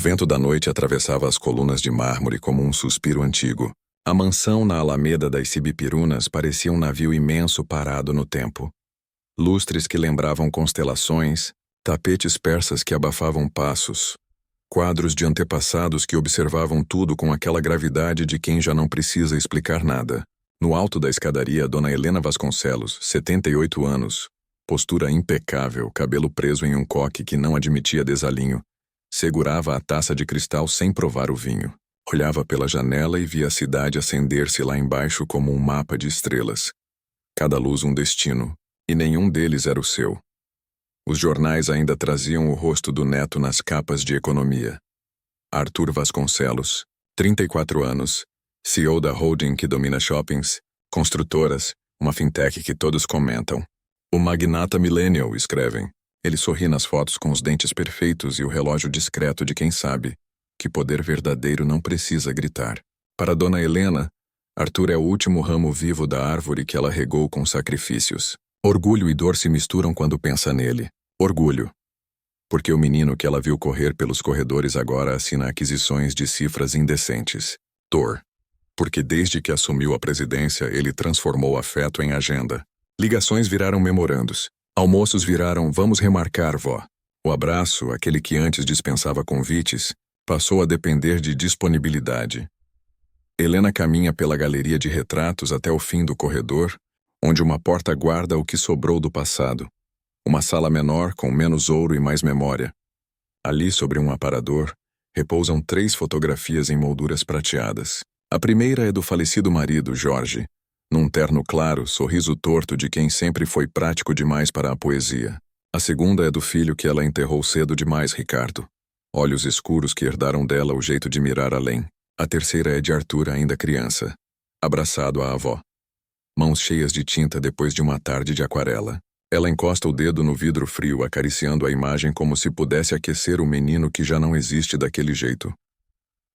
vento da noite atravessava as colunas de mármore como um suspiro antigo. A mansão na Alameda das Cibipirunas parecia um navio imenso parado no tempo. Lustres que lembravam constelações, tapetes persas que abafavam passos, quadros de antepassados que observavam tudo com aquela gravidade de quem já não precisa explicar nada. No alto da escadaria, Dona Helena Vasconcelos, 78 anos, postura impecável, cabelo preso em um coque que não admitia desalinho, segurava a taça de cristal sem provar o vinho. Olhava pela janela e via a cidade acender-se lá embaixo como um mapa de estrelas. Cada luz um destino, e nenhum deles era o seu. Os jornais ainda traziam o rosto do neto nas capas de economia. Arthur Vasconcelos, 34 anos, CEO da holding que domina shoppings, construtoras, uma fintech que todos comentam. O magnata millennial, escrevem. Ele sorri nas fotos com os dentes perfeitos e o relógio discreto de quem sabe que poder verdadeiro não precisa gritar. Para Dona Helena, Arthur é o último ramo vivo da árvore que ela regou com sacrifícios. Orgulho e dor se misturam quando pensa nele. Orgulho, porque o menino que ela viu correr pelos corredores agora assina aquisições de cifras indecentes. Dor, porque desde que assumiu a presidência ele transformou afeto em agenda. Ligações viraram memorandos. Almoços viraram vamos remarcar, vó. O abraço, aquele que antes dispensava convites, passou a depender de disponibilidade. Helena caminha pela galeria de retratos até o fim do corredor, onde uma porta guarda o que sobrou do passado. Uma sala menor com menos ouro e mais memória. Ali, sobre um aparador, repousam 3 fotografias em molduras prateadas. A primeira é do falecido marido, Jorge, num terno claro, sorriso torto de quem sempre foi prático demais para a poesia. A segunda é do filho que ela enterrou cedo demais, Ricardo. Olhos escuros que herdaram dela o jeito de mirar além. A terceira é de Arthur ainda criança, abraçado à avó. Mãos cheias de tinta depois de uma tarde de aquarela. Ela encosta o dedo no vidro frio, acariciando a imagem como se pudesse aquecer o menino que já não existe daquele jeito.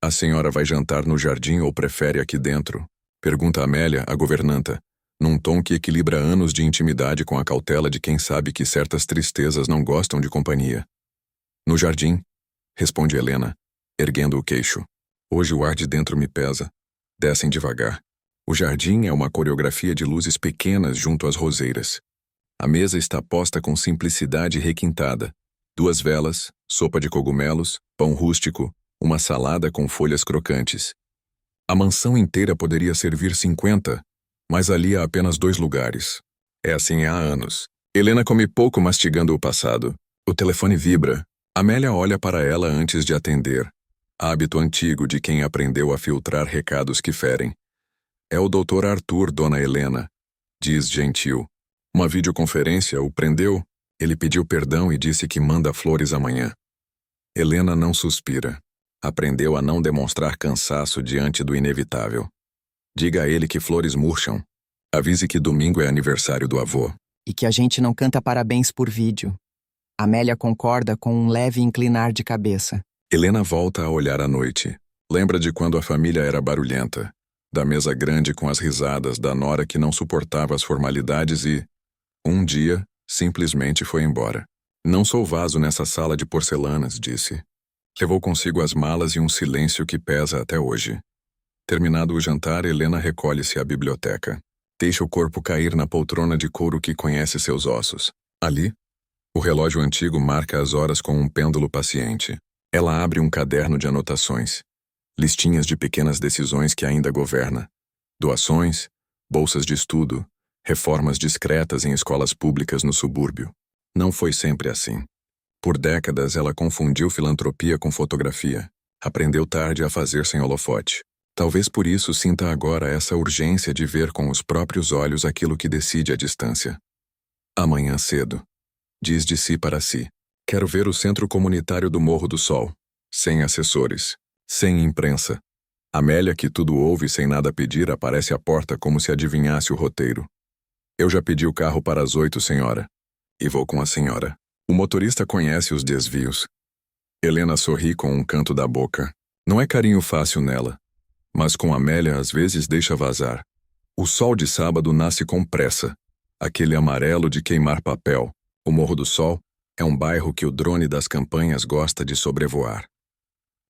A senhora vai jantar no jardim ou prefere aqui dentro? Pergunta Amélia, a governanta, num tom que equilibra anos de intimidade com a cautela de quem sabe que certas tristezas não gostam de companhia. No jardim, responde Helena, erguendo o queixo. Hoje o ar de dentro me pesa. Descem devagar. O jardim é uma coreografia de luzes pequenas junto às roseiras. A mesa está posta com simplicidade requintada. 2 velas, sopa de cogumelos, pão rústico, uma salada com folhas crocantes. A mansão inteira poderia servir 50, mas ali há apenas 2 lugares. É assim há anos. Helena come pouco mastigando o passado. O telefone vibra. Amélia olha para ela antes de atender. Hábito antigo de quem aprendeu a filtrar recados que ferem. É o Dr. Arthur, Dona Helena, diz gentil. Uma videoconferência o prendeu. Ele pediu perdão e disse que manda flores amanhã. Helena não suspira. Aprendeu a não demonstrar cansaço diante do inevitável. Diga a ele que flores murcham. Avise que domingo é aniversário do avô. E que a gente não canta parabéns por vídeo. Amélia concorda com um leve inclinar de cabeça. Helena volta a olhar à noite. Lembra de quando a família era barulhenta. Da mesa grande com as risadas da nora que não suportava as formalidades e, um dia, simplesmente foi embora. Não sou vaso nessa sala de porcelanas, disse. Levou consigo as malas e um silêncio que pesa até hoje. Terminado o jantar, Helena recolhe-se à biblioteca. Deixa o corpo cair na poltrona de couro que conhece seus ossos. Ali, o relógio antigo marca as horas com um pêndulo paciente. Ela abre um caderno de anotações. Listinhas de pequenas decisões que ainda governa. Doações, bolsas de estudo, reformas discretas em escolas públicas no subúrbio. Não foi sempre assim. Por décadas ela confundiu filantropia com fotografia. Aprendeu tarde a fazer sem holofote. Talvez por isso sinta agora essa urgência de ver com os próprios olhos aquilo que decide à distância. Amanhã cedo. Diz de si para si. Quero ver o centro comunitário do Morro do Sol. Sem assessores. Sem imprensa. Amélia, que tudo ouve sem nada pedir, aparece à porta como se adivinhasse o roteiro. Eu já pedi o carro para as 8, senhora. E vou com a senhora. O motorista conhece os desvios. Helena sorri com um canto da boca. Não é carinho fácil nela. Mas com Amélia às vezes deixa vazar. O sol de sábado nasce com pressa. Aquele amarelo de queimar papel. O Morro do Sol é um bairro que o drone das campanhas gosta de sobrevoar.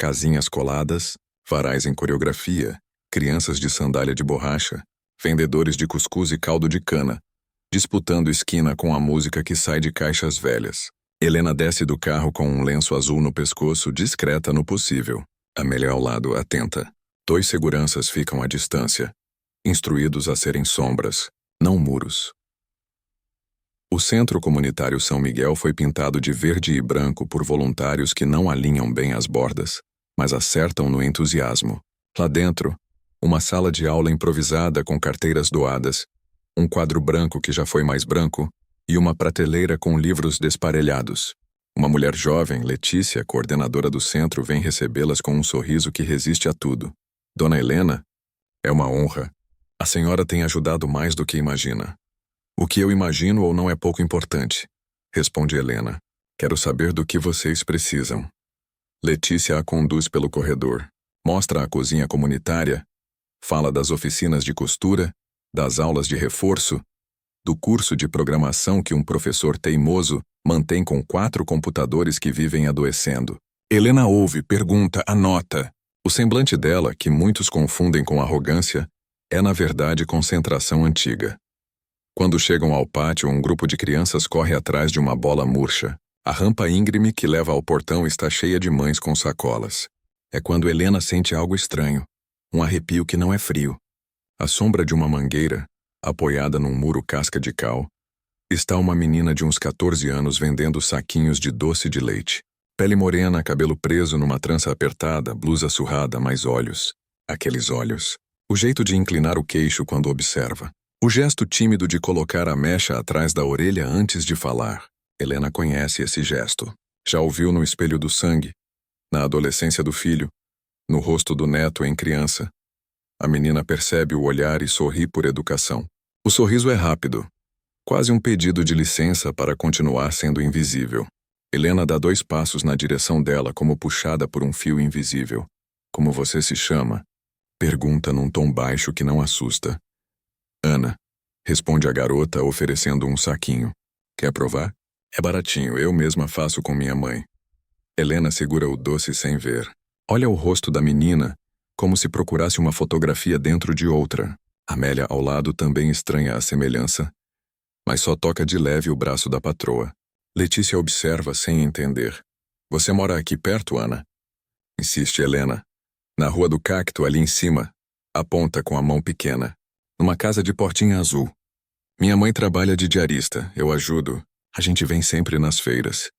Casinhas coladas, varais em coreografia, crianças de sandália de borracha, vendedores de cuscuz e caldo de cana, disputando esquina com a música que sai de caixas velhas. Helena desce do carro com um lenço azul no pescoço, discreta no possível. Amélia ao lado, atenta. 2 seguranças ficam à distância, instruídos a serem sombras, não muros. O Centro Comunitário São Miguel foi pintado de verde e branco por voluntários que não alinham bem as bordas, mas acertam no entusiasmo. Lá dentro, uma sala de aula improvisada com carteiras doadas, um quadro branco que já foi mais branco e uma prateleira com livros desparelhados. Uma mulher jovem, Letícia, coordenadora do centro, vem recebê-las com um sorriso que resiste a tudo. Dona Helena, é uma honra. A senhora tem ajudado mais do que imagina. O que eu imagino ou não é pouco importante, responde Helena. Quero saber do que vocês precisam. Letícia a conduz pelo corredor, mostra a cozinha comunitária, fala das oficinas de costura, das aulas de reforço, do curso de programação que um professor teimoso mantém com 4 computadores que vivem adoecendo. Helena ouve, pergunta, anota. O semblante dela, que muitos confundem com arrogância, é na verdade concentração antiga. Quando chegam ao pátio, um grupo de crianças corre atrás de uma bola murcha. A rampa íngreme que leva ao portão está cheia de mães com sacolas. É quando Helena sente algo estranho, um arrepio que não é frio. À sombra de uma mangueira, apoiada num muro casca de cal, está uma menina de uns 14 anos vendendo saquinhos de doce de leite. Pele morena, cabelo preso numa trança apertada, blusa surrada, mais olhos. Aqueles olhos. O jeito de inclinar o queixo quando observa. O gesto tímido de colocar a mecha atrás da orelha antes de falar. Helena conhece esse gesto. Já o viu no espelho do sangue, na adolescência do filho, no rosto do neto em criança. A menina percebe o olhar e sorri por educação. O sorriso é rápido, quase um pedido de licença para continuar sendo invisível. Helena dá 2 passos na direção dela como puxada por um fio invisível. Como você se chama? Pergunta num tom baixo que não assusta. Ana, responde a garota oferecendo um saquinho. Quer provar? É baratinho, eu mesma faço com minha mãe. Helena segura o doce sem ver. Olha o rosto da menina, como se procurasse uma fotografia dentro de outra. Amélia ao lado também estranha a semelhança, mas só toca de leve o braço da patroa. Letícia observa sem entender. Você mora aqui perto, Ana? Insiste Helena. Na Rua do Cacto, ali em cima. Aponta com a mão pequena. Numa casa de portinha azul. Minha mãe trabalha de diarista, eu ajudo. A gente vem sempre nas feiras.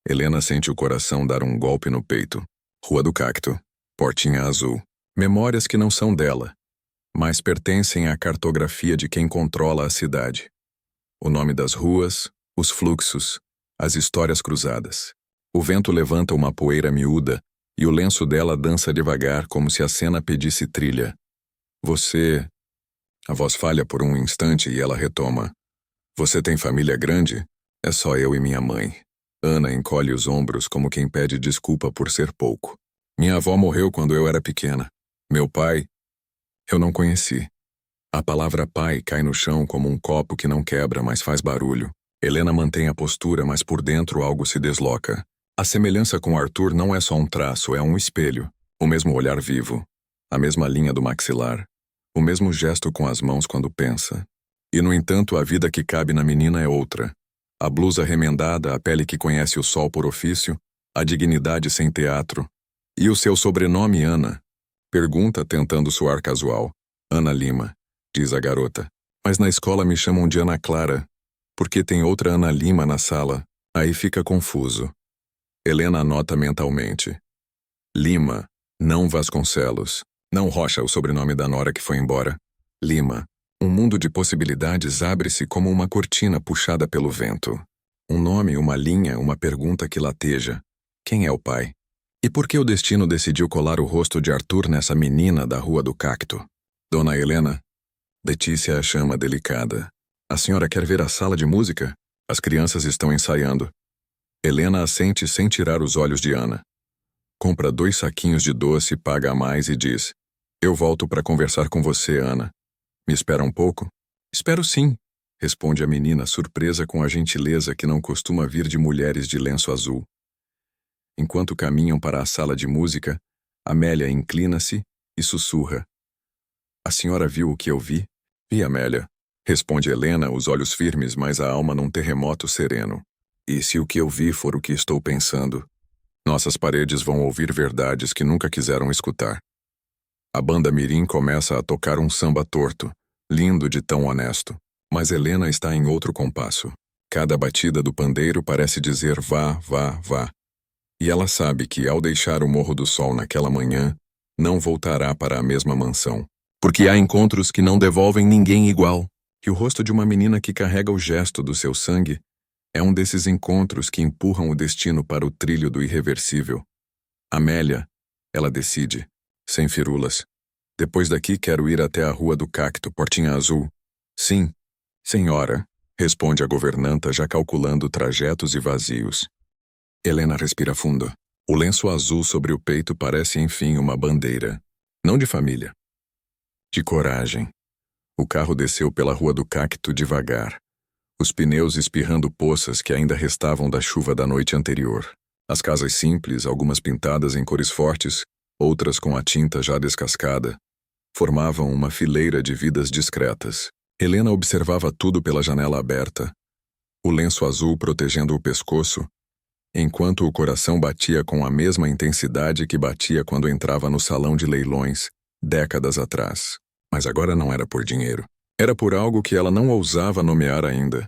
Helena sente o coração dar um golpe no peito. Rua do Cacto, portinha azul. Memórias que não são dela, mas pertencem à cartografia de quem controla a cidade. O nome das ruas, os fluxos, as histórias cruzadas. O vento levanta uma poeira miúda e o lenço dela dança devagar como se a cena pedisse trilha. Você... A voz falha por um instante e ela retoma. Você tem família grande? É só eu e minha mãe. Ana encolhe os ombros como quem pede desculpa por ser pouco. Minha avó morreu quando eu era pequena. Meu pai... Eu não conheci. A palavra pai cai no chão como um copo que não quebra, mas faz barulho. Helena mantém a postura, mas por dentro algo se desloca. A semelhança com Arthur não é só um traço, é um espelho. O mesmo olhar vivo. A mesma linha do maxilar. O mesmo gesto com as mãos quando pensa. E, no entanto, a vida que cabe na menina é outra. A blusa remendada, a pele que conhece o sol por ofício, a dignidade sem teatro. E o seu sobrenome, Ana? Pergunta, tentando soar casual. Ana Lima, diz a garota. Mas na escola me chamam de Ana Clara, porque tem outra Ana Lima na sala. Aí fica confuso. Helena anota mentalmente. Lima, não Vasconcelos. Não Rocha, o sobrenome da nora que foi embora. Lima. Um mundo de possibilidades abre-se como uma cortina puxada pelo vento. Um nome, uma linha, uma pergunta que lateja. Quem é o pai? E por que o destino decidiu colar o rosto de Arthur nessa menina da Rua do Cacto? Dona Helena? Letícia a chama delicada. A senhora quer ver a sala de música? As crianças estão ensaiando. Helena assente sem tirar os olhos de Ana. Compra 2 saquinhos de doce, paga a mais e diz: Eu volto para conversar com você, Ana. Me espera um pouco? Espero sim, responde a menina, surpresa com a gentileza que não costuma vir de mulheres de lenço azul. Enquanto caminham para a sala de música, Amélia inclina-se e sussurra. A senhora viu o que eu vi? Vi, Amélia. Responde Helena, os olhos firmes, mas a alma num terremoto sereno. E se o que eu vi for o que estou pensando? Nossas paredes vão ouvir verdades que nunca quiseram escutar. A banda mirim começa a tocar um samba torto, lindo de tão honesto. Mas Helena está em outro compasso. Cada batida do pandeiro parece dizer vá, vá, vá. E ela sabe que, ao deixar o Morro do Sol naquela manhã, não voltará para a mesma mansão. Porque há encontros que não devolvem ninguém igual. E o rosto de uma menina que carrega o gesto do seu sangue é um desses encontros que empurram o destino para o trilho do irreversível. Amélia, ela decide, sem firulas. Depois daqui quero ir até a Rua do Cacto, Portinha Azul. Sim, senhora, responde a governanta já calculando trajetos e vazios. Helena respira fundo. O lenço azul sobre o peito parece enfim uma bandeira. Não de família. De coragem. O carro desceu pela Rua do Cacto devagar. Os pneus espirrando poças que ainda restavam da chuva da noite anterior. As casas simples, algumas pintadas em cores fortes, outras com a tinta já descascada, formavam uma fileira de vidas discretas. Helena observava tudo pela janela aberta, o lenço azul protegendo o pescoço, enquanto o coração batia com a mesma intensidade que batia quando entrava no salão de leilões, décadas atrás. Mas agora não era por dinheiro. Era por algo que ela não ousava nomear ainda.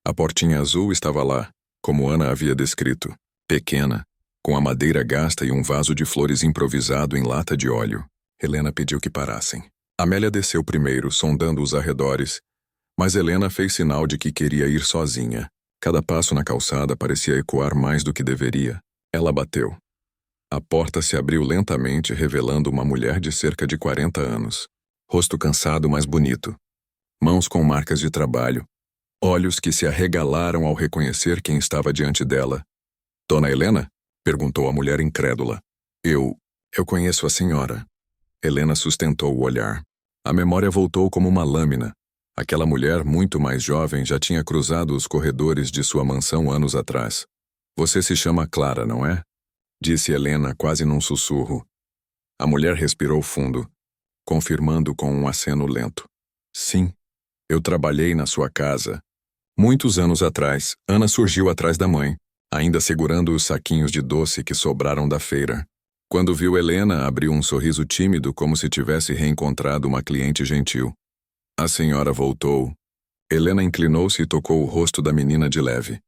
A portinha azul estava lá, como Ana havia descrito, pequena, com a madeira gasta e um vaso de flores improvisado em lata de óleo. Helena pediu que parassem. Amélia desceu primeiro, sondando os arredores, mas Helena fez sinal de que queria ir sozinha. Cada passo na calçada parecia ecoar mais do que deveria. Ela bateu. A porta se abriu lentamente, revelando uma mulher de cerca de 40 anos. Rosto cansado, mas bonito. Mãos com marcas de trabalho. Olhos que se arregalaram ao reconhecer quem estava diante dela. Dona Helena? Perguntou a mulher incrédula. Eu conheço a senhora. Helena sustentou o olhar. A memória voltou como uma lâmina. Aquela mulher, muito mais jovem, já tinha cruzado os corredores de sua mansão anos atrás. Você se chama Clara, não é? Disse Helena quase num sussurro. A mulher respirou fundo, confirmando com um aceno lento. Sim, eu trabalhei na sua casa. Muitos anos atrás, Ana surgiu atrás da mãe, ainda segurando os saquinhos de doce que sobraram da feira. Quando viu Helena, abriu um sorriso tímido como se tivesse reencontrado uma cliente gentil. A senhora voltou. Helena inclinou-se e tocou o rosto da menina de leve,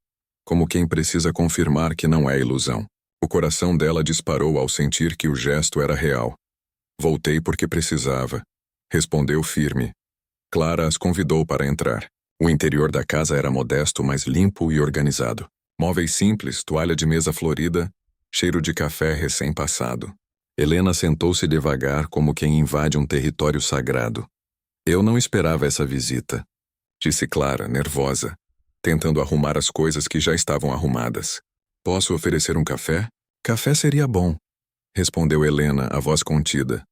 como quem precisa confirmar que não é ilusão. O coração dela disparou ao sentir que o gesto era real. Voltei porque precisava. Respondeu firme. Clara as convidou para entrar. O interior da casa era modesto, mas limpo e organizado. Móveis simples, toalha de mesa florida, cheiro de café recém-passado. Helena sentou-se devagar como quem invade um território sagrado. Eu não esperava essa visita, disse Clara, nervosa, tentando arrumar as coisas que já estavam arrumadas. Posso oferecer um café? Café seria bom, respondeu Helena, a voz contida.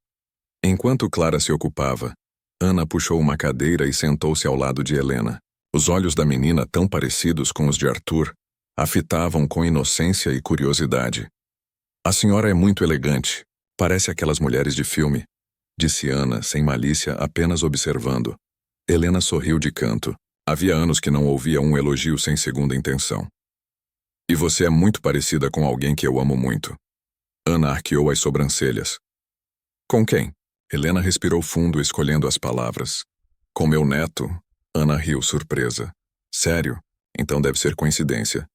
Enquanto Clara se ocupava, Ana puxou uma cadeira e sentou-se ao lado de Helena. Os olhos da menina, tão parecidos com os de Arthur, a fitavam com inocência e curiosidade. A senhora é muito elegante. Parece aquelas mulheres de filme, disse Ana, sem malícia, apenas observando. Helena sorriu de canto. Havia anos que não ouvia um elogio sem segunda intenção. E você é muito parecida com alguém que eu amo muito. Ana arqueou as sobrancelhas. Com quem? Helena respirou fundo, escolhendo as palavras. Com meu neto. Ana riu, surpresa. Sério? Então deve ser coincidência.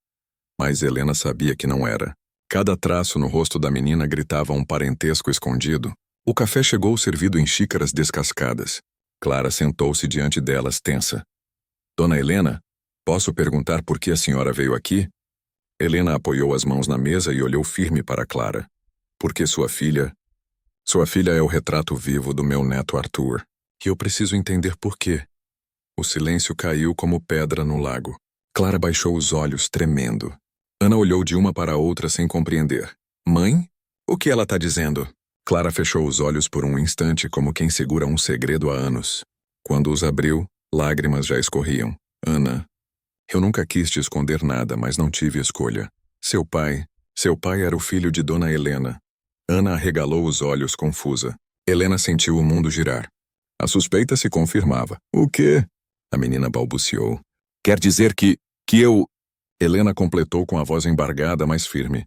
Mas Helena sabia que não era. Cada traço no rosto da menina gritava um parentesco escondido. O café chegou servido em xícaras descascadas. Clara sentou-se diante delas, tensa. Dona Helena, posso perguntar por que a senhora veio aqui? Helena apoiou as mãos na mesa e olhou firme para Clara. Porque sua filha é o retrato vivo do meu neto Arthur. E eu preciso entender por quê. O silêncio caiu como pedra no lago. Clara baixou os olhos, tremendo. Ana olhou de uma para a outra sem compreender. Mãe? O que ela está dizendo? Clara fechou os olhos por um instante como quem segura um segredo há anos. Quando os abriu, lágrimas já escorriam. Ana, eu nunca quis te esconder nada, mas não tive escolha. Seu pai, Seu pai era o filho de Dona Helena. Ana arregalou os olhos confusa. Helena sentiu o mundo girar. A suspeita se confirmava. O quê? A menina balbuciou. Quer dizer que eu... Helena completou com a voz embargada, mas firme.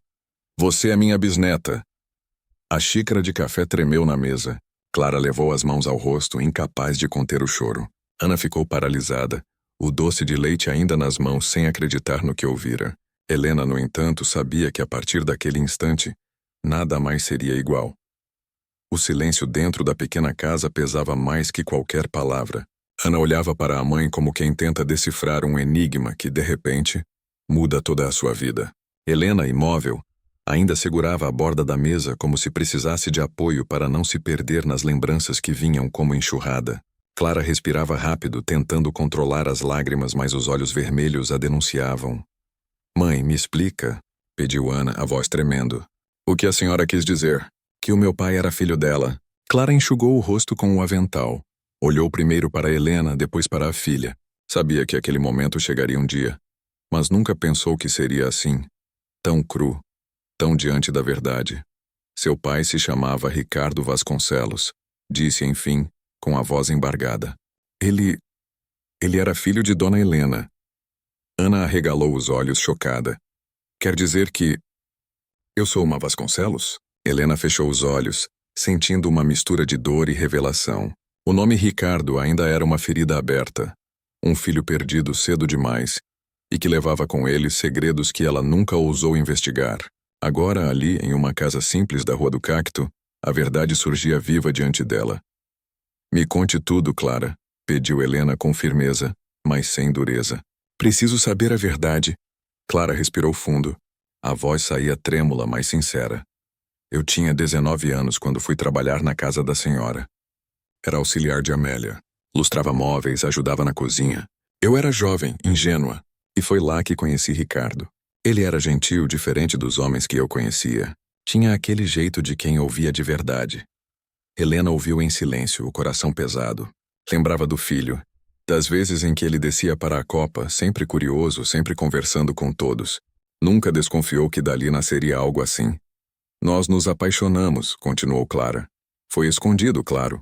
Você é minha bisneta. A xícara de café tremeu na mesa. Clara levou as mãos ao rosto, incapaz de conter o choro. Ana ficou paralisada, o doce de leite ainda nas mãos, sem acreditar no que ouvira. Helena, no entanto, sabia que a partir daquele instante, nada mais seria igual. O silêncio dentro da pequena casa pesava mais que qualquer palavra. Ana olhava para a mãe como quem tenta decifrar um enigma que, de repente, muda toda a sua vida. Helena, imóvel, ainda segurava a borda da mesa como se precisasse de apoio para não se perder nas lembranças que vinham como enxurrada. Clara respirava rápido, tentando controlar as lágrimas, mas os olhos vermelhos a denunciavam. Mãe, me explica, pediu Ana, a voz tremendo. O que a senhora quis dizer? Que o meu pai era filho dela. Clara enxugou o rosto com o avental. Olhou primeiro para Helena, depois para a filha. Sabia que aquele momento chegaria um dia, mas nunca pensou que seria assim. Tão cru, tão diante da verdade. Seu pai se chamava Ricardo Vasconcelos, disse, enfim, com a voz embargada. Ele era filho de Dona Helena. Ana arregalou os olhos, chocada. Quer dizer que... Eu sou uma Vasconcelos? Helena fechou os olhos, sentindo uma mistura de dor e revelação. O nome Ricardo ainda era uma ferida aberta. Um filho perdido cedo demais, e que levava com ele segredos que ela nunca ousou investigar. Agora, ali, em uma casa simples da Rua do Cacto, a verdade surgia viva diante dela. Me conte tudo, Clara, pediu Helena com firmeza, mas sem dureza. Preciso saber a verdade. Clara respirou fundo. A voz saía trêmula, mas sincera. Eu tinha 19 anos quando fui trabalhar na casa da senhora. Era auxiliar de Amélia. Lustrava móveis, ajudava na cozinha. Eu era jovem, ingênua, e foi lá que conheci Ricardo. Ele era gentil, diferente dos homens que eu conhecia. Tinha aquele jeito de quem ouvia de verdade. Helena ouviu em silêncio, o coração pesado. Lembrava do filho, das vezes em que ele descia para a copa, sempre curioso, sempre conversando com todos. Nunca desconfiou que dali nasceria algo assim. Nós nos apaixonamos, continuou Clara. Foi escondido, claro.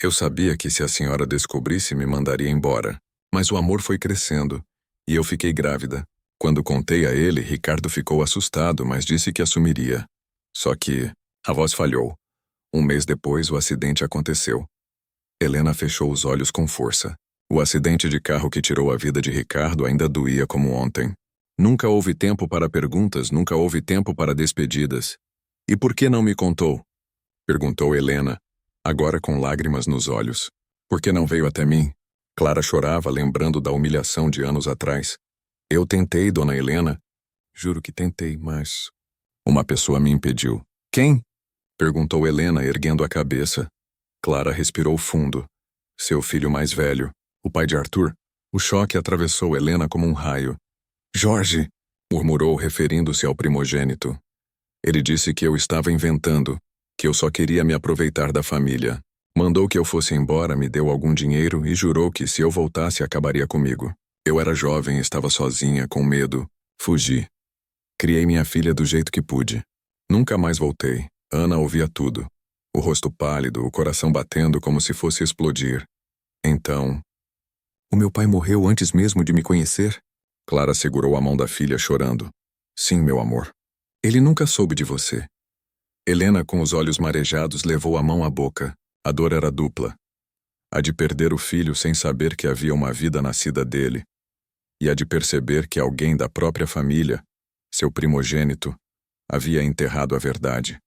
Eu sabia que se a senhora descobrisse me mandaria embora, mas o amor foi crescendo, e eu fiquei grávida. Quando contei a ele, Ricardo ficou assustado, mas disse que assumiria. Só que a voz falhou. Um mês depois, o acidente aconteceu. Helena fechou os olhos com força. O acidente de carro que tirou a vida de Ricardo ainda doía como ontem. Nunca houve tempo para perguntas, nunca houve tempo para despedidas. E por que não me contou? Perguntou Helena, agora com lágrimas nos olhos. Por que não veio até mim? Clara chorava, lembrando da humilhação de anos atrás. Eu tentei, Dona Helena. Juro que tentei, mas... Uma pessoa me impediu. Quem? Perguntou Helena, erguendo a cabeça. Clara respirou fundo. Seu filho mais velho, o pai de Arthur. O choque atravessou Helena como um raio. Jorge, murmurou, referindo-se ao primogênito. Ele disse que eu estava inventando, que eu só queria me aproveitar da família. Mandou que eu fosse embora, me deu algum dinheiro e jurou que se eu voltasse acabaria comigo. Eu era jovem, estava sozinha, com medo. Fugi. Criei minha filha do jeito que pude. Nunca mais voltei. Ana ouvia tudo. O rosto pálido, o coração batendo como se fosse explodir. Então... O meu pai morreu antes mesmo de me conhecer? Clara segurou a mão da filha, chorando. Sim, meu amor. Ele nunca soube de você. Helena, com os olhos marejados, levou a mão à boca. A dor era dupla. A de perder o filho sem saber que havia uma vida nascida dele. E a de perceber que alguém da própria família, seu primogênito, havia enterrado a verdade.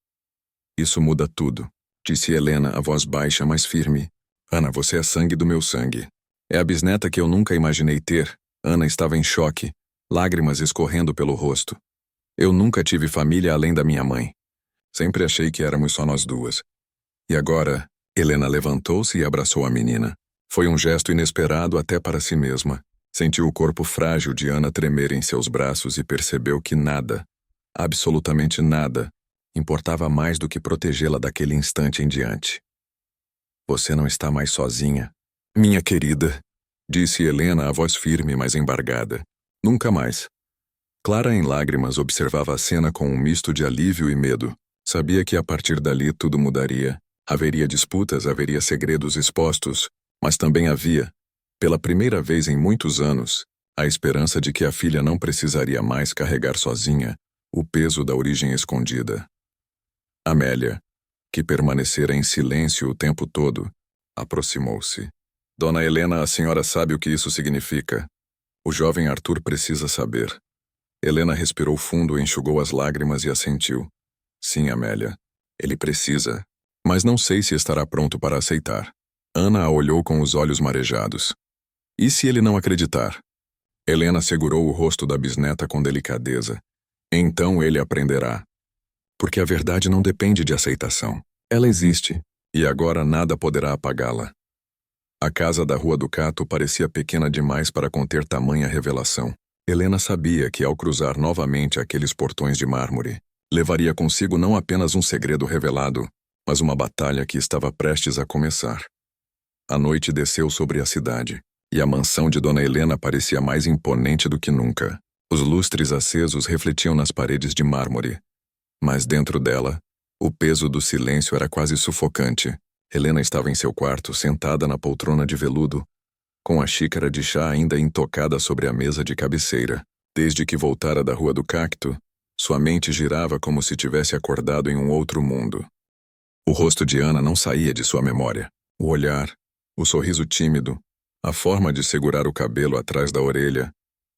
Isso muda tudo, disse Helena, a voz baixa, mas firme. Ana, você é sangue do meu sangue. É a bisneta que eu nunca imaginei ter. Ana estava em choque, lágrimas escorrendo pelo rosto. Eu nunca tive família além da minha mãe. Sempre achei que éramos só nós duas. E agora, Helena levantou-se e abraçou a menina. Foi um gesto inesperado até para si mesma. Sentiu o corpo frágil de Ana tremer em seus braços e percebeu que nada, absolutamente nada, importava mais do que protegê-la daquele instante em diante. Você não está mais sozinha, minha querida, disse Helena, a voz firme, mas embargada. Nunca mais. Clara, em lágrimas, observava a cena com um misto de alívio e medo. Sabia que a partir dali tudo mudaria. Haveria disputas, haveria segredos expostos, mas também havia, pela primeira vez em muitos anos, a esperança de que a filha não precisaria mais carregar sozinha o peso da origem escondida. Amélia, que permanecera em silêncio o tempo todo, aproximou-se. Dona Helena, a senhora sabe o que isso significa. O jovem Arthur precisa saber. Helena respirou fundo, enxugou as lágrimas e assentiu. Sim, Amélia. Ele precisa. Mas não sei se estará pronto para aceitar. Ana a olhou com os olhos marejados. E se ele não acreditar? Helena segurou o rosto da bisneta com delicadeza. Então ele aprenderá. Porque a verdade não depende de aceitação. Ela existe, e agora nada poderá apagá-la. A casa da Rua do Cato parecia pequena demais para conter tamanha revelação. Helena sabia que, ao cruzar novamente aqueles portões de mármore, levaria consigo não apenas um segredo revelado, mas uma batalha que estava prestes a começar. A noite desceu sobre a cidade, e a mansão de Dona Helena parecia mais imponente do que nunca. Os lustres acesos refletiam nas paredes de mármore, mas dentro dela, o peso do silêncio era quase sufocante. Helena estava em seu quarto, sentada na poltrona de veludo, com a xícara de chá ainda intocada sobre a mesa de cabeceira. Desde que voltara da Rua do Cacto, sua mente girava como se tivesse acordado em um outro mundo. O rosto de Ana não saía de sua memória. O olhar, o sorriso tímido, a forma de segurar o cabelo atrás da orelha,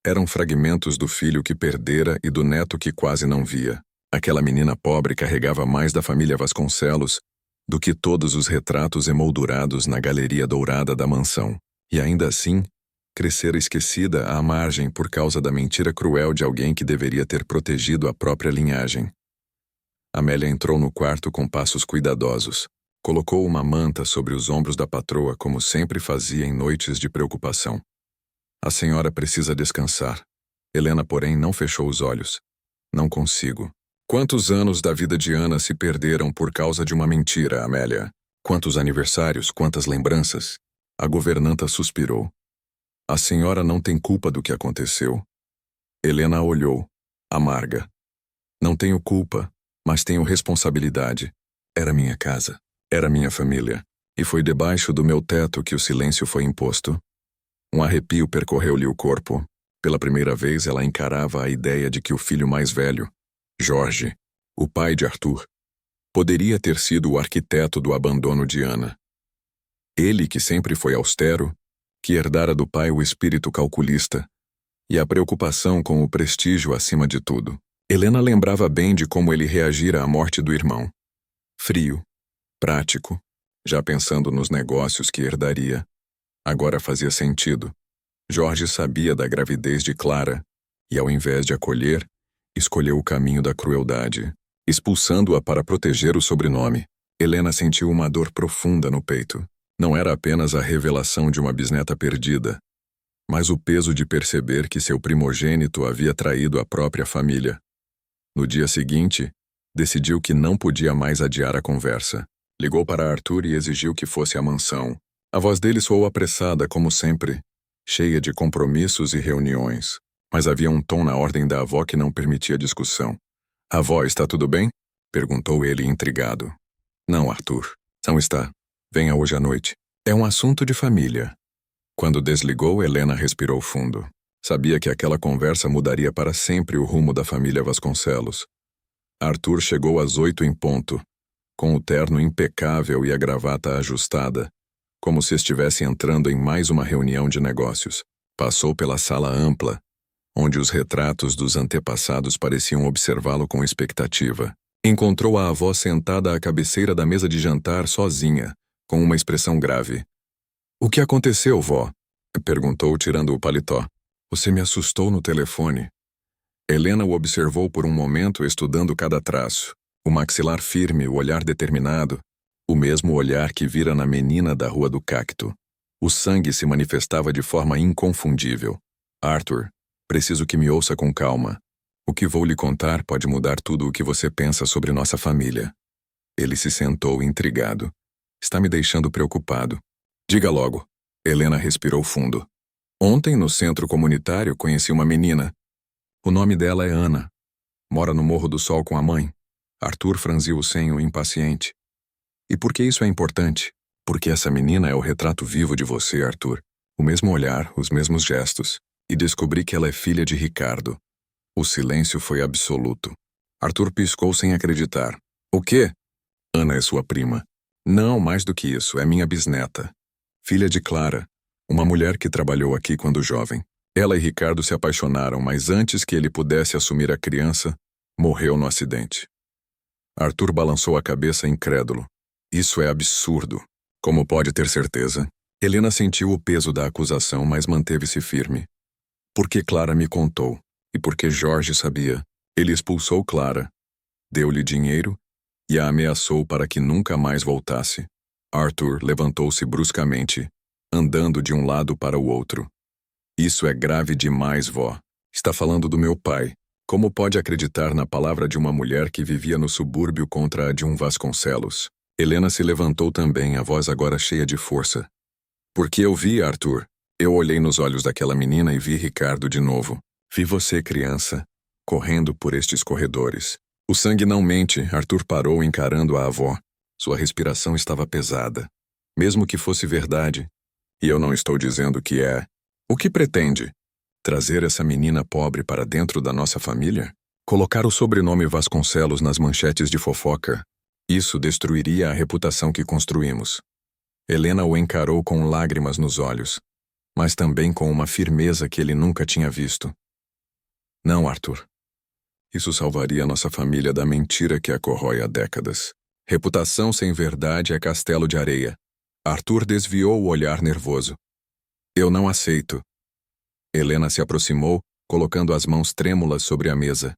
eram fragmentos do filho que perdera e do neto que quase não via. Aquela menina pobre carregava mais da família Vasconcelos do que todos os retratos emoldurados na galeria dourada da mansão. E ainda assim, crescera esquecida à margem por causa da mentira cruel de alguém que deveria ter protegido a própria linhagem. Amélia entrou no quarto com passos cuidadosos. Colocou uma manta sobre os ombros da patroa, como sempre fazia em noites de preocupação. A senhora precisa descansar. Helena, porém, não fechou os olhos. Não consigo. Quantos anos da vida de Ana se perderam por causa de uma mentira, Amélia? Quantos aniversários, quantas lembranças? A governanta suspirou. A senhora não tem culpa do que aconteceu. Helena a olhou, amarga. Não tenho culpa, mas tenho responsabilidade. Era minha casa, era minha família, e foi debaixo do meu teto que o silêncio foi imposto. Um arrepio percorreu-lhe o corpo. Pela primeira vez ela encarava a ideia de que o filho mais velho, Jorge, o pai de Arthur, poderia ter sido o arquiteto do abandono de Ana. Ele, que sempre foi austero, que herdara do pai o espírito calculista e a preocupação com o prestígio acima de tudo. Helena lembrava bem de como ele reagira à morte do irmão. Frio, prático, já pensando nos negócios que herdaria. Agora fazia sentido. Jorge sabia da gravidez de Clara e, ao invés de acolher, escolheu o caminho da crueldade, expulsando-a para proteger o sobrenome. Helena sentiu uma dor profunda no peito. Não era apenas a revelação de uma bisneta perdida, mas o peso de perceber que seu primogênito havia traído a própria família. No dia seguinte, decidiu que não podia mais adiar a conversa. Ligou para Arthur e exigiu que fosse à mansão. A voz dele soou apressada, como sempre, cheia de compromissos e reuniões. Mas havia um tom na ordem da avó que não permitia discussão. "Avó, está tudo bem?" perguntou ele intrigado. "Não, Arthur. Não está. Venha hoje à noite. É um assunto de família." Quando desligou, Helena respirou fundo. Sabia que aquela conversa mudaria para sempre o rumo da família Vasconcelos. Arthur chegou às 8 em ponto, com o terno impecável e a gravata ajustada, como se estivesse entrando em mais uma reunião de negócios. Passou pela sala ampla, onde os retratos dos antepassados pareciam observá-lo com expectativa. Encontrou a avó sentada à cabeceira da mesa de jantar sozinha, com uma expressão grave. "O que aconteceu, vó?" perguntou, tirando o paletó. "Você me assustou no telefone." Helena o observou por um momento, estudando cada traço. O maxilar firme, o olhar determinado, o mesmo olhar que vira na menina da Rua do Cacto. O sangue se manifestava de forma inconfundível. "Arthur, preciso que me ouça com calma. O que vou lhe contar pode mudar tudo o que você pensa sobre nossa família." Ele se sentou intrigado. "Está me deixando preocupado." "Diga logo." Helena respirou fundo. "Ontem, no centro comunitário, conheci uma menina." O nome dela é Ana. Mora no Morro do Sol com a mãe. Arthur franziu o senho impaciente. E por que isso é importante? Porque essa menina é o retrato vivo de você, Arthur. O mesmo olhar, os mesmos gestos. E descobri que ela é filha de Ricardo. O silêncio foi absoluto. Arthur piscou sem acreditar. O quê? Ana é sua prima. Não, mais do que isso, é minha bisneta. Filha de Clara, uma mulher que trabalhou aqui quando jovem. Ela e Ricardo se apaixonaram, mas antes que ele pudesse assumir a criança, morreu no acidente. Arthur balançou a cabeça incrédulo. Isso é absurdo. Como pode ter certeza? Helena sentiu o peso da acusação, mas manteve-se firme. Porque Clara me contou, e porque Jorge sabia, ele expulsou Clara, deu-lhe dinheiro e a ameaçou para que nunca mais voltasse. Arthur levantou-se bruscamente, andando de um lado para o outro. Isso é grave demais, vó. Está falando do meu pai. Como pode acreditar na palavra de uma mulher que vivia no subúrbio contra a de um Vasconcelos? Helena se levantou também, a voz agora cheia de força. Porque eu vi, Arthur. Eu olhei nos olhos daquela menina e vi Ricardo de novo. Vi você, criança, correndo por estes corredores. O sangue não mente, Arthur parou encarando a avó. Sua respiração estava pesada. Mesmo que fosse verdade, e eu não estou dizendo que é, o que pretende? Trazer essa menina pobre para dentro da nossa família? Colocar o sobrenome Vasconcelos nas manchetes de fofoca? Isso destruiria a reputação que construímos. Helena o encarou com lágrimas nos olhos, mas também com uma firmeza que ele nunca tinha visto. Não, Arthur. Isso salvaria nossa família da mentira que a corrói há décadas. Reputação sem verdade é castelo de areia. Arthur desviou o olhar nervoso. Eu não aceito. Helena se aproximou, colocando as mãos trêmulas sobre a mesa.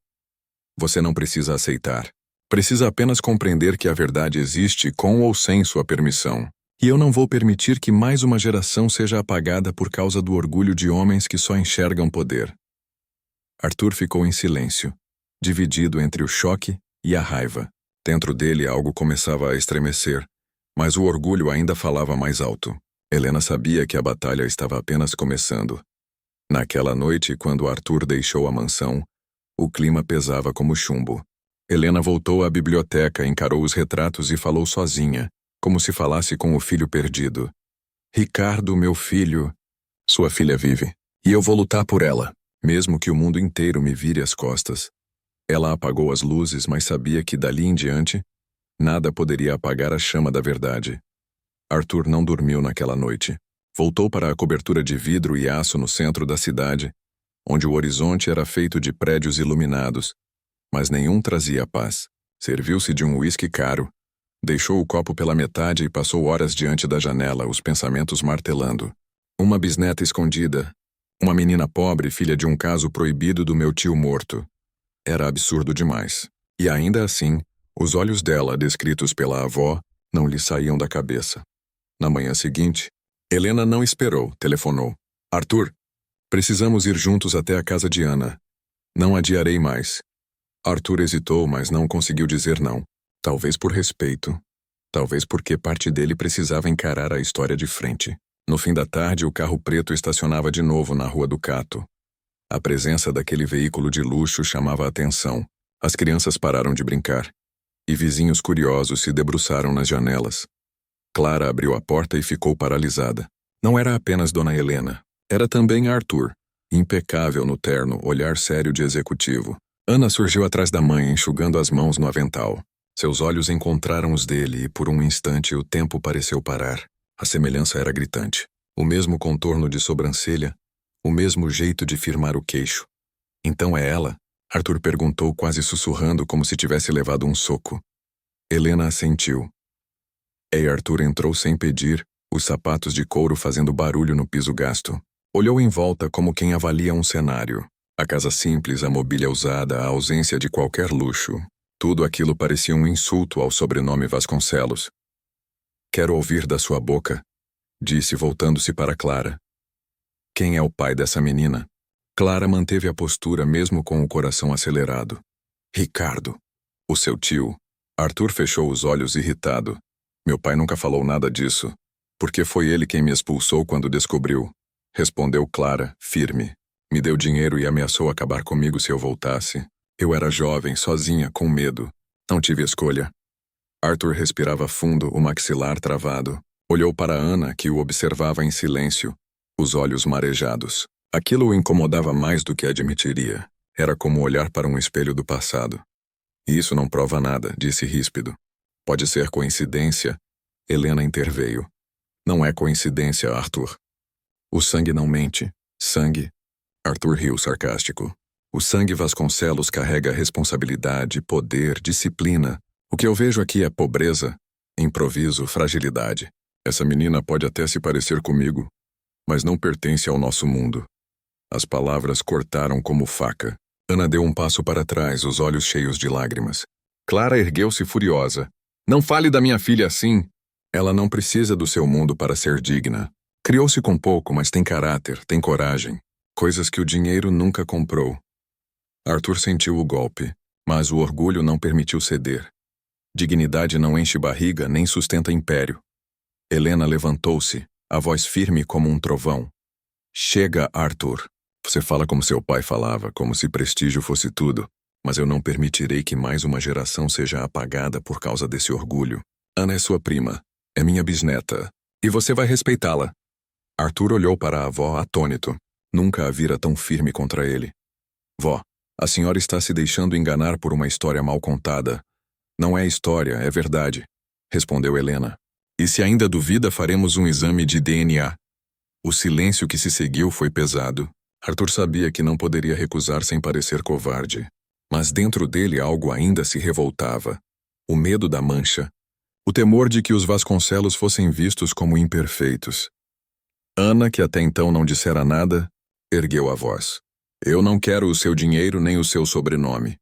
Você não precisa aceitar. Precisa apenas compreender que a verdade existe com ou sem sua permissão. E eu não vou permitir que mais uma geração seja apagada por causa do orgulho de homens que só enxergam poder. Arthur ficou em silêncio, dividido entre o choque e a raiva. Dentro dele algo começava a estremecer, mas o orgulho ainda falava mais alto. Helena sabia que a batalha estava apenas começando. Naquela noite, quando Arthur deixou a mansão, o clima pesava como chumbo. Helena voltou à biblioteca, encarou os retratos e falou sozinha, como se falasse com o filho perdido. Ricardo, meu filho, sua filha vive, e eu vou lutar por ela, mesmo que o mundo inteiro me vire as costas. Ela apagou as luzes, mas sabia que dali em diante, nada poderia apagar a chama da verdade. Arthur não dormiu naquela noite. Voltou para a cobertura de vidro e aço no centro da cidade, onde o horizonte era feito de prédios iluminados, mas nenhum trazia paz. Serviu-se de um uísque caro, deixou o copo pela metade e passou horas diante da janela, os pensamentos martelando. Uma bisneta escondida, uma menina pobre, filha de um caso proibido do meu tio morto. Era absurdo demais. E ainda assim, os olhos dela, descritos pela avó, não lhe saíam da cabeça. Na manhã seguinte, Helena não esperou, telefonou. Arthur, precisamos ir juntos até a casa de Ana. Não adiarei mais. Arthur hesitou, mas não conseguiu dizer não. Talvez por respeito. Talvez porque parte dele precisava encarar a história de frente. No fim da tarde, o carro preto estacionava de novo na Rua do Cato. A presença daquele veículo de luxo chamava a atenção. As crianças pararam de brincar. E vizinhos curiosos se debruçaram nas janelas. Clara abriu a porta e ficou paralisada. Não era apenas Dona Helena. Era também Arthur. Impecável no terno, olhar sério de executivo. Ana surgiu atrás da mãe, enxugando as mãos no avental. Seus olhos encontraram os dele e, por um instante, o tempo pareceu parar. A semelhança era gritante. O mesmo contorno de sobrancelha, o mesmo jeito de firmar o queixo. Então é ela? Arthur perguntou, quase sussurrando, como se tivesse levado um soco. Helena assentiu. E Arthur entrou sem pedir, os sapatos de couro fazendo barulho no piso gasto. Olhou em volta como quem avalia um cenário. A casa simples, a mobília usada, a ausência de qualquer luxo. Tudo aquilo parecia um insulto ao sobrenome Vasconcelos. Quero ouvir da sua boca, disse voltando-se para Clara. Quem é o pai dessa menina? Clara manteve a postura mesmo com o coração acelerado. Ricardo, o seu tio. Arthur fechou os olhos irritado. Meu pai nunca falou nada disso. Porque foi ele quem me expulsou quando descobriu. Respondeu Clara, firme. Me deu dinheiro e ameaçou acabar comigo se eu voltasse. Eu era jovem, sozinha, com medo. Não tive escolha. Arthur respirava fundo, o maxilar travado. Olhou para Ana, que o observava em silêncio, os olhos marejados. Aquilo o incomodava mais do que admitiria. Era como olhar para um espelho do passado. E isso não prova nada, disse ríspido. Pode ser coincidência. Helena interveio. Não é coincidência, Arthur. O sangue não mente. Sangue. Arthur riu sarcástico. O sangue Vasconcelos carrega responsabilidade, poder, disciplina. O que eu vejo aqui é pobreza, improviso, fragilidade. Essa menina pode até se parecer comigo, mas não pertence ao nosso mundo. As palavras cortaram como faca. Ana deu um passo para trás, os olhos cheios de lágrimas. Clara ergueu-se furiosa. Não fale da minha filha assim. Ela não precisa do seu mundo para ser digna. Criou-se com pouco, mas tem caráter, tem coragem. Coisas que o dinheiro nunca comprou. Arthur sentiu o golpe, mas o orgulho não permitiu ceder. Dignidade não enche barriga nem sustenta império. Helena levantou-se, a voz firme como um trovão. Chega, Arthur. Você fala como seu pai falava, como se prestígio fosse tudo, mas eu não permitirei que mais uma geração seja apagada por causa desse orgulho. Ana é sua prima, é minha bisneta, e você vai respeitá-la. Arthur olhou para a avó atônito. Nunca a vira tão firme contra ele. Vó, a senhora está se deixando enganar por uma história mal contada. Não é história, é verdade, respondeu Helena. E se ainda duvida, faremos um exame de DNA. O silêncio que se seguiu foi pesado. Arthur sabia que não poderia recusar sem parecer covarde. Mas dentro dele algo ainda se revoltava. O medo da mancha. O temor de que os Vasconcelos fossem vistos como imperfeitos. Ana, que até então não dissera nada, ergueu a voz. Eu não quero o seu dinheiro nem o seu sobrenome.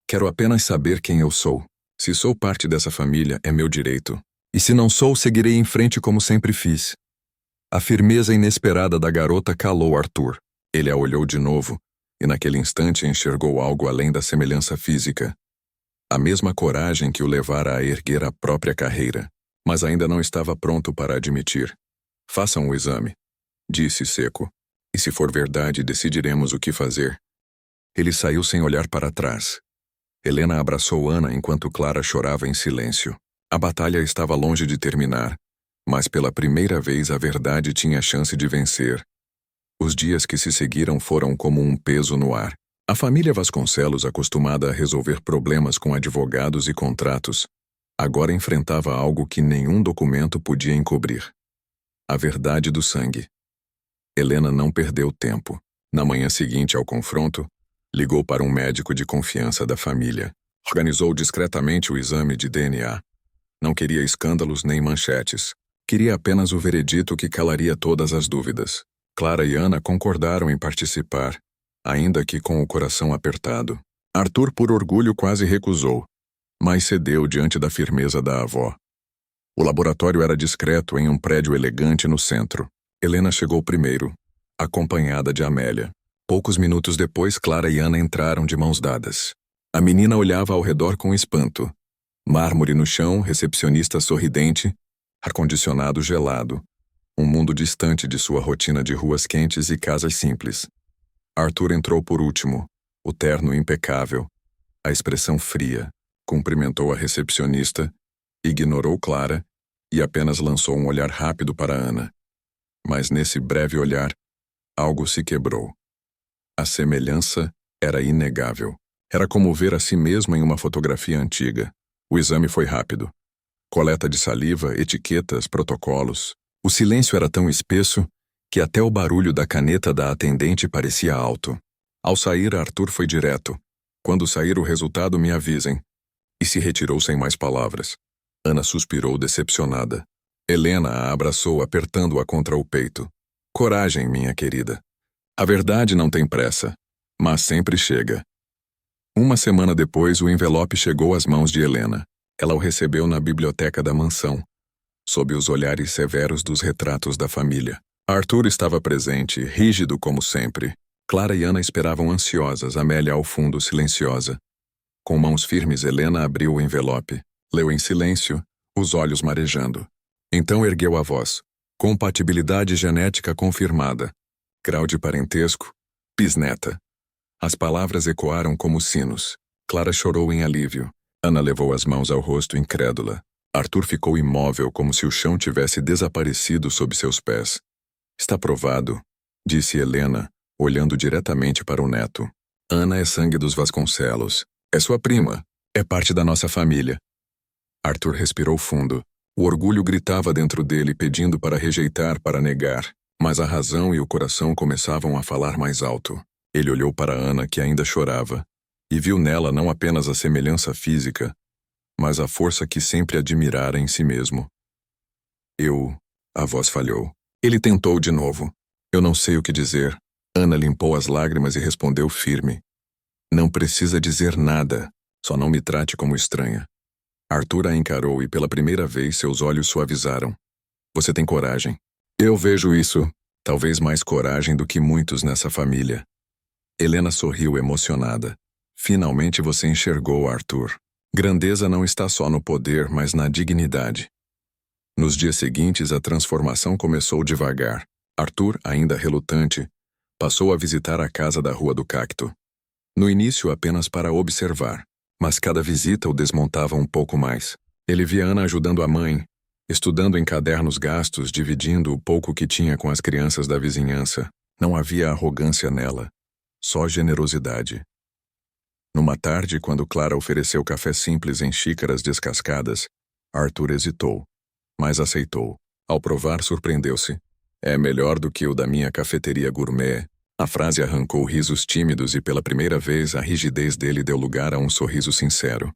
Quero apenas saber quem eu sou. Se sou parte dessa família, é meu direito. E se não sou, seguirei em frente como sempre fiz. A firmeza inesperada da garota calou Arthur. Ele a olhou de novo, e naquele instante enxergou algo além da semelhança física. A mesma coragem que o levara a erguer a própria carreira, mas ainda não estava pronto para admitir. Façam o exame, disse seco. E se for verdade, decidiremos o que fazer. Ele saiu sem olhar para trás. Helena abraçou Ana enquanto Clara chorava em silêncio. A batalha estava longe de terminar, mas pela primeira vez a verdade tinha chance de vencer. Os dias que se seguiram foram como um peso no ar. A família Vasconcelos, acostumada a resolver problemas com advogados e contratos, agora enfrentava algo que nenhum documento podia encobrir. A verdade do sangue. Helena não perdeu tempo. Na manhã seguinte ao confronto, ligou para um médico de confiança da família. Organizou discretamente o exame de DNA. Não queria escândalos nem manchetes. Queria apenas o veredito que calaria todas as dúvidas. Clara e Ana concordaram em participar, ainda que com o coração apertado. Arthur, por orgulho, quase recusou, mas cedeu diante da firmeza da avó. O laboratório era discreto em um prédio elegante no centro. Helena chegou primeiro, acompanhada de Amélia. Poucos minutos depois, Clara e Ana entraram de mãos dadas. A menina olhava ao redor com espanto. Mármore no chão, recepcionista sorridente, ar-condicionado gelado. Um mundo distante de sua rotina de ruas quentes e casas simples. Arthur entrou por último, o terno impecável, a expressão fria. Cumprimentou a recepcionista, ignorou Clara e apenas lançou um olhar rápido para Ana. Mas nesse breve olhar, algo se quebrou. A semelhança era inegável. Era como ver a si mesmo em uma fotografia antiga. O exame foi rápido. Coleta de saliva, etiquetas, protocolos. O silêncio era tão espesso que até o barulho da caneta da atendente parecia alto. Ao sair, Arthur foi direto. Quando sair o resultado, me avisem. E se retirou sem mais palavras. Ana suspirou decepcionada. Helena a abraçou, apertando-a contra o peito. Coragem, minha querida. A verdade não tem pressa, mas sempre chega. Uma semana depois, o envelope chegou às mãos de Helena. Ela o recebeu na biblioteca da mansão, sob os olhares severos dos retratos da família. Arthur estava presente, rígido como sempre. Clara e Ana esperavam ansiosas, Amélia ao fundo, silenciosa. Com mãos firmes, Helena abriu o envelope. Leu em silêncio, os olhos marejando. Então ergueu a voz. Compatibilidade genética confirmada. Grau de parentesco, Bisneta. As palavras ecoaram como sinos. Clara chorou em alívio. Ana levou as mãos ao rosto incrédula. Arthur ficou imóvel como se o chão tivesse desaparecido sob seus pés. Está provado, disse Helena, olhando diretamente para o neto. Ana é sangue dos Vasconcelos. É sua prima. É parte da nossa família. Arthur respirou fundo. O orgulho gritava dentro dele, pedindo para rejeitar, para negar. Mas a razão e o coração começavam a falar mais alto. Ele olhou para Ana, que ainda chorava, e viu nela não apenas a semelhança física, mas a força que sempre admirara em si mesmo. A voz falhou. Ele tentou de novo. Eu não sei o que dizer. Ana limpou as lágrimas e respondeu firme. Não precisa dizer nada. Só não me trate como estranha. Arthur a encarou e pela primeira vez seus olhos suavizaram. Você tem coragem. Eu vejo isso. Talvez mais coragem do que muitos nessa família. Helena sorriu emocionada. Finalmente você enxergou, Arthur. Grandeza não está só no poder, mas na dignidade. Nos dias seguintes, a transformação começou devagar. Arthur, ainda relutante, passou a visitar a casa da Rua do Cacto. No início, apenas para observar, mas cada visita o desmontava um pouco mais. Ele via Ana ajudando a mãe, estudando em cadernos gastos, dividindo o pouco que tinha com as crianças da vizinhança. Não havia arrogância nela, só generosidade. Numa tarde, quando Clara ofereceu café simples em xícaras descascadas, Arthur hesitou, mas aceitou. Ao provar, surpreendeu-se. É melhor do que o da minha cafeteria gourmet. A frase arrancou risos tímidos e pela primeira vez a rigidez dele deu lugar a um sorriso sincero.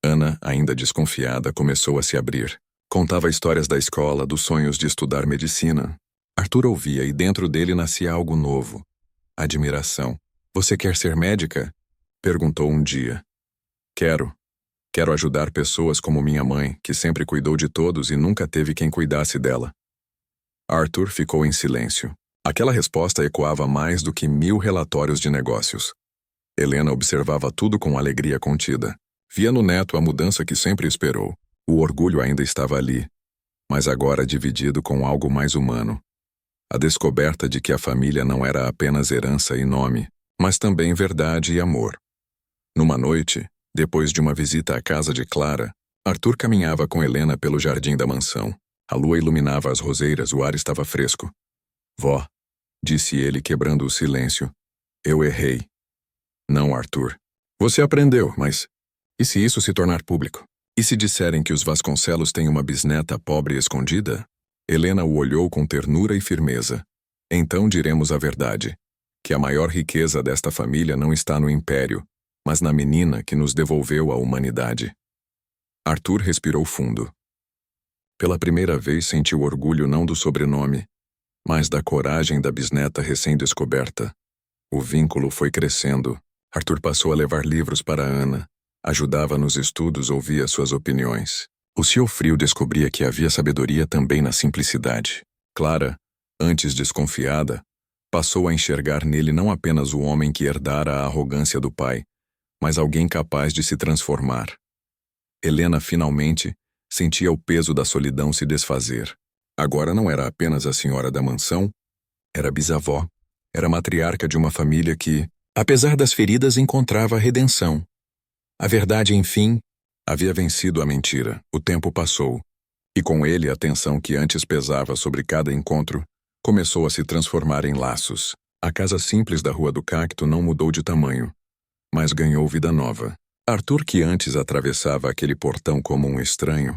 Ana, ainda desconfiada, começou a se abrir. Contava histórias da escola, dos sonhos de estudar medicina. Arthur ouvia e dentro dele nascia algo novo. Admiração. Você quer ser médica? Perguntou um dia. Quero. Quero ajudar pessoas como minha mãe, que sempre cuidou de todos e nunca teve quem cuidasse dela. Arthur ficou em silêncio. Aquela resposta ecoava mais do que 1000 relatórios de negócios. Helena observava tudo com alegria contida. Via no neto a mudança que sempre esperou. O orgulho ainda estava ali, mas agora dividido com algo mais humano. A descoberta de que a família não era apenas herança e nome, mas também verdade e amor. Numa noite, depois de uma visita à casa de Clara, Arthur caminhava com Helena pelo jardim da mansão. A lua iluminava as roseiras, o ar estava fresco. Vó, disse ele quebrando o silêncio. Eu errei. Não, Arthur. Você aprendeu, mas... E se isso se tornar público? E se disserem que os Vasconcelos têm uma bisneta pobre e escondida? Helena o olhou com ternura e firmeza. Então diremos a verdade, que a maior riqueza desta família não está no império, mas na menina que nos devolveu a humanidade. Arthur respirou fundo. Pela primeira vez sentiu orgulho não do sobrenome, mas da coragem da bisneta recém-descoberta. O vínculo foi crescendo. Arthur passou a levar livros para Ana. Ajudava nos estudos, ouvia suas opiniões. O seu frio descobria que havia sabedoria também na simplicidade. Clara, antes desconfiada, passou a enxergar nele não apenas o homem que herdara a arrogância do pai, mas alguém capaz de se transformar. Helena, finalmente, sentia o peso da solidão se desfazer. Agora não era apenas a senhora da mansão, era bisavó, era matriarca de uma família que, apesar das feridas, encontrava redenção. A verdade, enfim, havia vencido a mentira. O tempo passou, e com ele a tensão que antes pesava sobre cada encontro começou a se transformar em laços. A casa simples da Rua do Cacto não mudou de tamanho, mas ganhou vida nova. Arthur, que antes atravessava aquele portão como um estranho,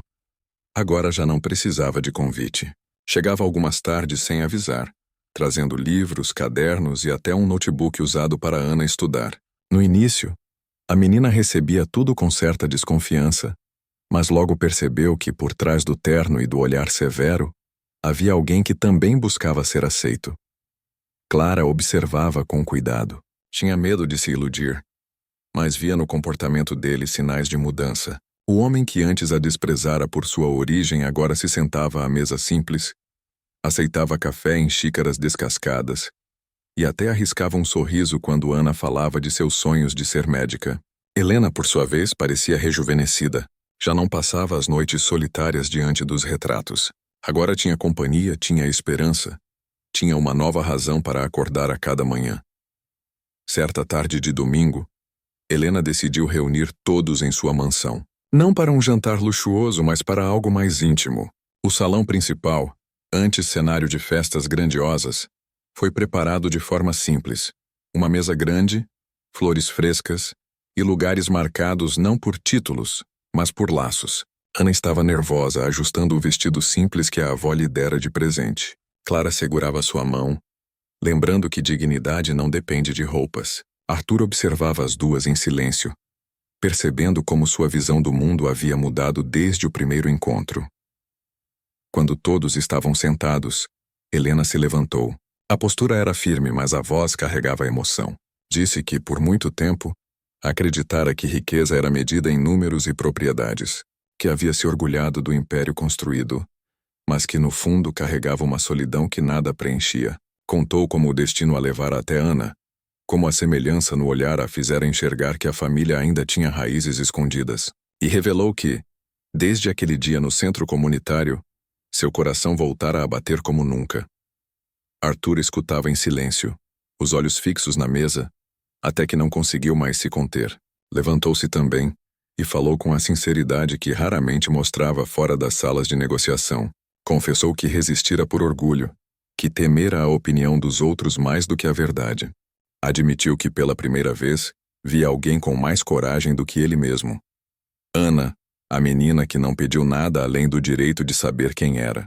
agora já não precisava de convite. Chegava algumas tardes sem avisar, trazendo livros, cadernos e até um notebook usado para Ana estudar. No início, a menina recebia tudo com certa desconfiança, mas logo percebeu que por trás do terno e do olhar severo, havia alguém que também buscava ser aceito. Clara observava com cuidado. Tinha medo de se iludir, mas via no comportamento dele sinais de mudança. O homem que antes a desprezara por sua origem agora se sentava à mesa simples, aceitava café em xícaras descascadas e até arriscava um sorriso quando Ana falava de seus sonhos de ser médica. Helena, por sua vez, parecia rejuvenescida. Já não passava as noites solitárias diante dos retratos. Agora tinha companhia, tinha esperança. Tinha uma nova razão para acordar a cada manhã. Certa tarde de domingo, Helena decidiu reunir todos em sua mansão. Não para um jantar luxuoso, mas para algo mais íntimo. O salão principal, antes cenário de festas grandiosas, foi preparado de forma simples. Uma mesa grande, flores frescas e lugares marcados não por títulos, mas por laços. Ana estava nervosa, ajustando o vestido simples que a avó lhe dera de presente. Clara segurava sua mão, lembrando que dignidade não depende de roupas. Arthur observava as duas em silêncio, percebendo como sua visão do mundo havia mudado desde o primeiro encontro. Quando todos estavam sentados, Helena se levantou. A postura era firme, mas a voz carregava emoção. Disse que, por muito tempo, acreditara que riqueza era medida em números e propriedades, que havia se orgulhado do império construído, mas que no fundo carregava uma solidão que nada preenchia. Contou como o destino a levara até Ana, como a semelhança no olhar a fizera enxergar que a família ainda tinha raízes escondidas, e revelou que, desde aquele dia no centro comunitário, seu coração voltara a bater como nunca. Arthur escutava em silêncio, os olhos fixos na mesa, até que não conseguiu mais se conter. Levantou-se também e falou com a sinceridade que raramente mostrava fora das salas de negociação. Confessou que resistira por orgulho, que temera a opinião dos outros mais do que a verdade. Admitiu que pela primeira vez via alguém com mais coragem do que ele mesmo. Ana, a menina que não pediu nada além do direito de saber quem era.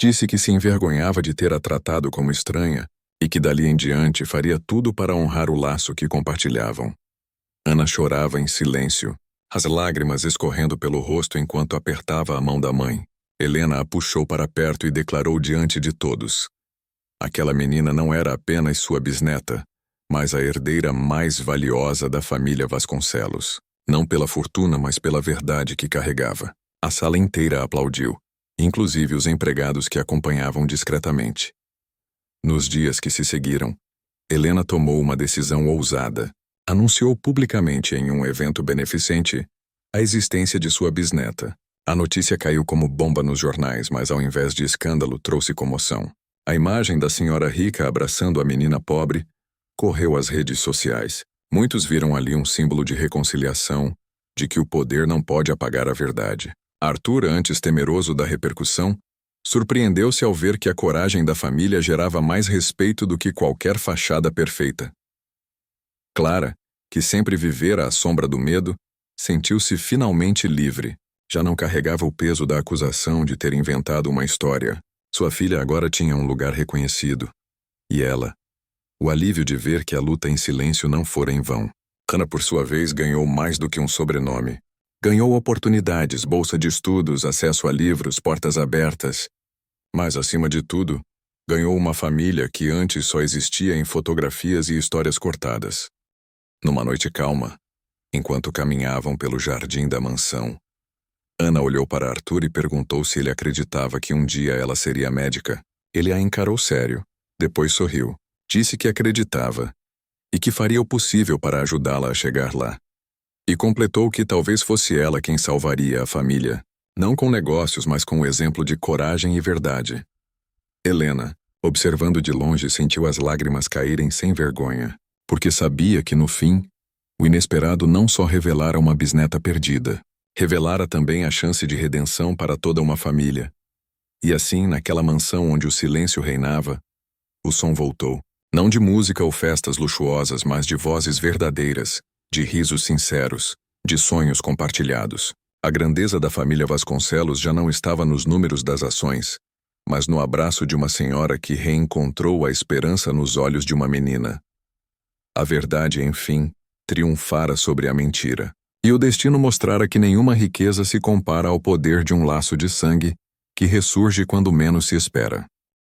Disse que se envergonhava de ter a tratado como estranha e que dali em diante faria tudo para honrar o laço que compartilhavam. Ana chorava em silêncio, as lágrimas escorrendo pelo rosto enquanto apertava a mão da mãe. Helena a puxou para perto e declarou diante de todos. Aquela menina não era apenas sua bisneta, mas a herdeira mais valiosa da família Vasconcelos. Não pela fortuna, mas pela verdade que carregava. A sala inteira aplaudiu, inclusive os empregados que acompanhavam discretamente. Nos dias que se seguiram, Helena tomou uma decisão ousada. Anunciou publicamente em um evento beneficente a existência de sua bisneta. A notícia caiu como bomba nos jornais, mas ao invés de escândalo, trouxe comoção. A imagem da senhora rica abraçando a menina pobre correu às redes sociais. Muitos viram ali um símbolo de reconciliação, de que o poder não pode apagar a verdade. Arthur, antes temeroso da repercussão, surpreendeu-se ao ver que a coragem da família gerava mais respeito do que qualquer fachada perfeita. Clara, que sempre vivera à sombra do medo, sentiu-se finalmente livre. Já não carregava o peso da acusação de ter inventado uma história. Sua filha agora tinha um lugar reconhecido. E ela, o alívio de ver que a luta em silêncio não fora em vão. Ana, por sua vez, ganhou mais do que um sobrenome. Ganhou oportunidades, bolsa de estudos, acesso a livros, portas abertas. Mas, acima de tudo, ganhou uma família que antes só existia em fotografias e histórias cortadas. Numa noite calma, enquanto caminhavam pelo jardim da mansão, Ana olhou para Arthur e perguntou se ele acreditava que um dia ela seria médica. Ele a encarou sério, depois sorriu. Disse que acreditava e que faria o possível para ajudá-la a chegar lá. E completou que talvez fosse ela quem salvaria a família, não com negócios, mas com o exemplo de coragem e verdade. Helena, observando de longe, sentiu as lágrimas caírem sem vergonha, porque sabia que, no fim, o inesperado não só revelara uma bisneta perdida, revelara também a chance de redenção para toda uma família. E assim, naquela mansão onde o silêncio reinava, o som voltou. Não de música ou festas luxuosas, mas de vozes verdadeiras, de risos sinceros, de sonhos compartilhados. A grandeza da família Vasconcelos já não estava nos números das ações, mas no abraço de uma senhora que reencontrou a esperança nos olhos de uma menina. A verdade, enfim, triunfara sobre a mentira. E o destino mostrara que nenhuma riqueza se compara ao poder de um laço de sangue que ressurge quando menos se espera.